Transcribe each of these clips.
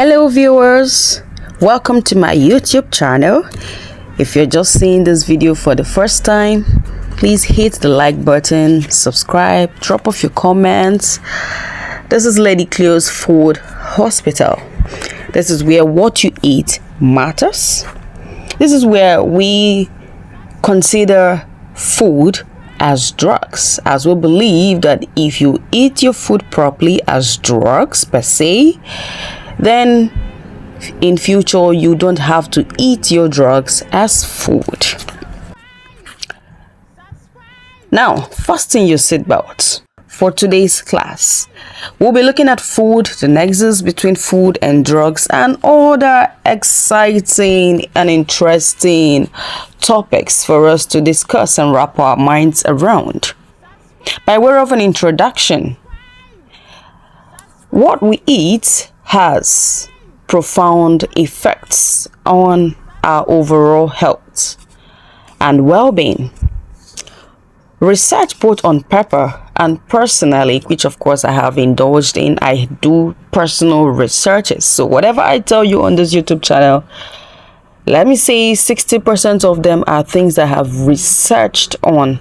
Hello viewers, welcome to my YouTube channel. If you're just seeing this video for the first time, please hit the like button, subscribe, drop off your comments. This is Lady Cleo's Food Hospital. This is where what you eat matters. This is where we consider food as drugs, as we believe that if you eat your food properly as drugs per se, then in future you don't have to eat your drugs as food. Now, fasten your seatbelt for today's class. We'll be looking at food, the nexus between food and drugs, and other exciting and interesting topics for us to discuss and wrap our minds around. By way of an introduction, what we eat has profound effects on our overall health and well-being. Research both on paper and personally, which of course I have indulged in, I do personal researches. So whatever I tell you on this YouTube channel, let me say 60% of them are things I have researched on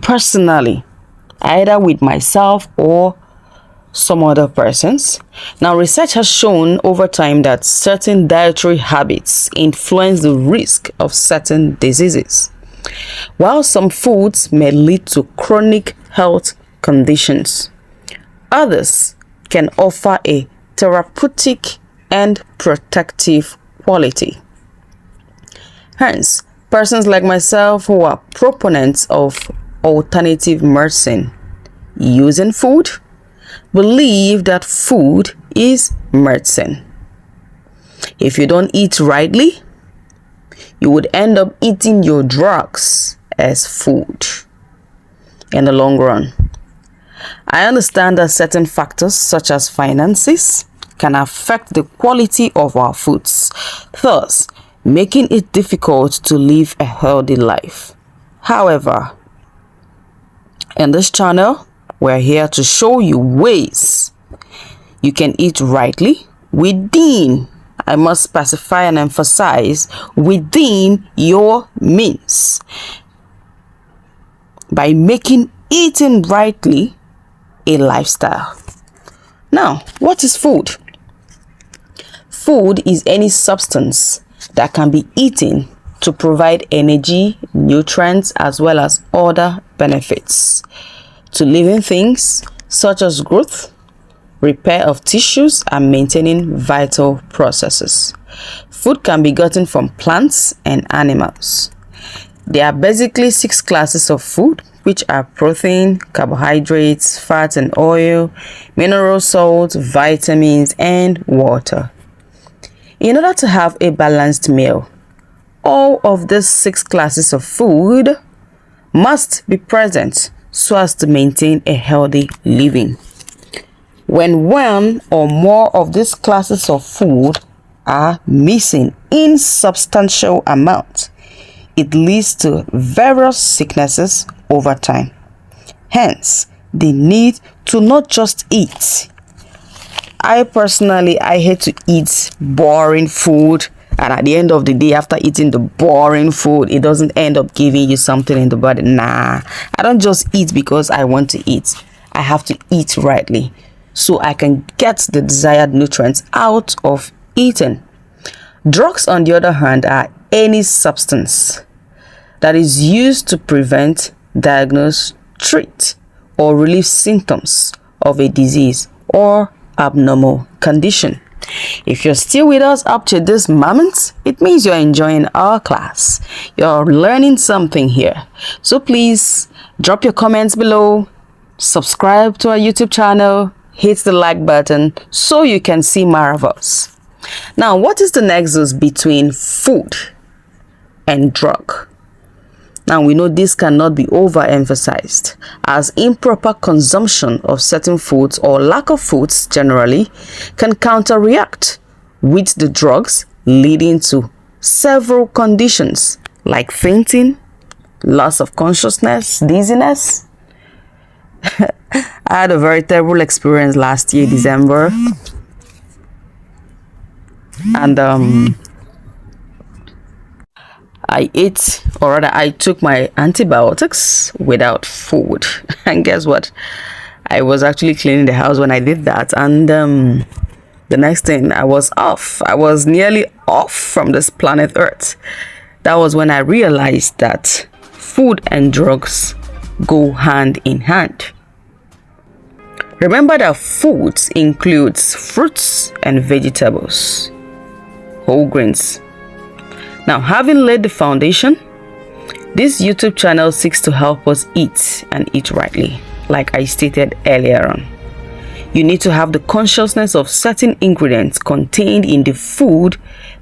personally, either with myself or some other persons. Now, research has shown over time that certain dietary habits influence the risk of certain diseases. While some foods may lead to chronic health conditions, others can offer a therapeutic and protective quality. Hence, persons like myself who are proponents of alternative medicine using food believe that food is medicine. If you don't eat rightly, you would end up eating your drugs as food in the long run. I understand that certain factors such as finances can affect the quality of our foods, thus making it difficult to live a healthy life. However, in this channel, we're here to show you ways you can eat rightly within, I must specify and emphasize, within your means, by making eating rightly a lifestyle. Now, what is food? Food is any substance that can be eaten to provide energy, nutrients, as well as other benefits to living things such as growth, repair of tissues, and maintaining vital processes. Food can be gotten from plants and animals. There are basically 6 classes of food, which are protein, carbohydrates, fat and oil, mineral salts, vitamins, and water. In order to have a balanced meal, all of these 6 classes of food must be present so as to maintain a healthy living. When one or more of these classes of food are missing in substantial amounts, it leads to various sicknesses over time. Hence, the need to not just eat. I hate to eat boring food, and at the end of the day, after eating the boring food, it doesn't end up giving you something in the body. Nah, I don't just eat because I want to eat. I have to eat rightly so I can get the desired nutrients out of eating. Drugs, on the other hand, are any substance that is used to prevent, diagnose, treat, or relieve symptoms of a disease or abnormal condition. If you're still with us up to this moment, it means you're enjoying our class. You're learning something here. So please drop your comments below, subscribe to our YouTube channel, hit the like button so you can see more of us. Now, what is the nexus between food and drug? Now, we know this cannot be overemphasized, as improper consumption of certain foods or lack of foods generally can counteract with the drugs, leading to several conditions like fainting, loss of consciousness, dizziness. I had a very terrible experience last year, December. And I ate, or rather I took my antibiotics without food. And guess what? I was actually cleaning the house when I did that, and the next thing, I was off. I was nearly off from this planet Earth. That was when I realized that food and drugs go hand in hand. Remember that foods includes fruits and vegetables, whole grains. Now, having laid the foundation, this YouTube channel seeks to help us eat and eat rightly, like I stated earlier on. You need to have the consciousness of certain ingredients contained in the food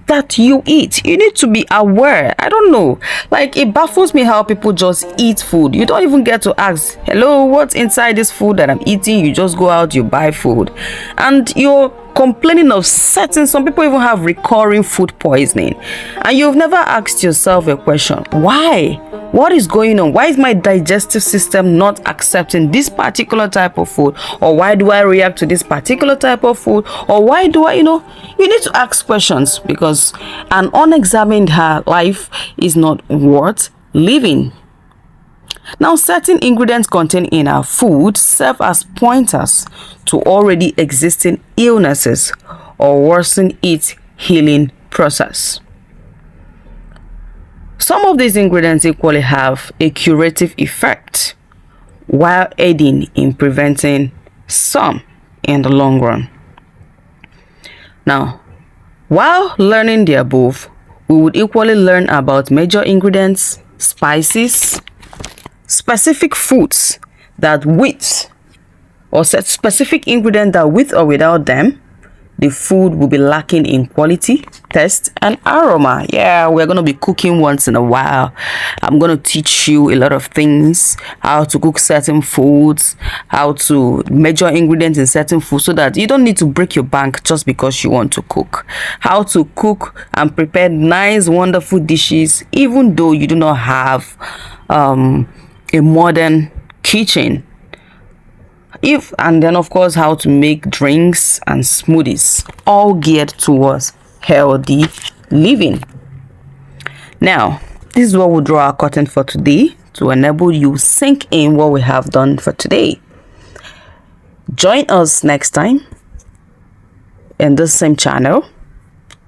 that you eat. You need to be aware. I don't know. Like, it baffles me how people just eat food. You don't even get to ask, hello, what's inside this food that I'm eating? You just go out, you buy food. And you're complaining of some people even have recurring food poisoning. And you've never asked yourself a question. Why? What is going on? Why is my digestive system not accepting this particular type of food? Or why do I react to this particular type of food? Or why do I, you need to ask questions, because an unexamined life is not worth living. Now, certain ingredients contained in our food serve as pointers to already existing illnesses or worsen its healing process. Some of these ingredients equally have a curative effect, while aiding in preventing some in the long run. Now, while learning the above, we would equally learn about major ingredients, spices, specific foods that with, or specific ingredients that with or without them, the food will be lacking in quality, taste, and aroma. Yeah, we're going to be cooking once in a while. I'm going to teach you a lot of things, how to cook certain foods, how to measure ingredients in certain foods, so that you don't need to break your bank just because you want to cook. How to cook and prepare nice, wonderful dishes, even though you do not have a modern kitchen. And then of course how to make drinks and smoothies, all geared towards healthy living. Now, this is what we'll draw our curtain for today, to enable you sink in what we have done for today. Join us next time in this same channel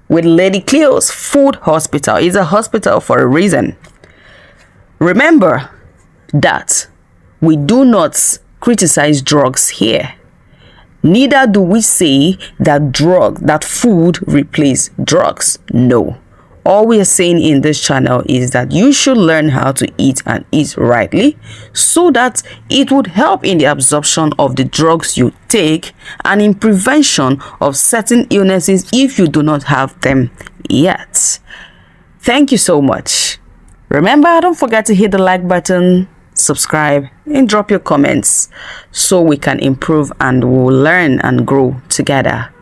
with Lady Cleo's Food Hospital. It's a hospital for a reason. Remember that we do not criticize drugs here. Neither do we say that food replaces drugs. No. All we are saying in this channel is that you should learn how to eat and eat rightly, so that it would help in the absorption of the drugs you take and in prevention of certain illnesses if you do not have them yet. Thank you so much. Remember, don't forget to hit the like button, subscribe, and drop your comments so we can improve and we'll learn and grow together.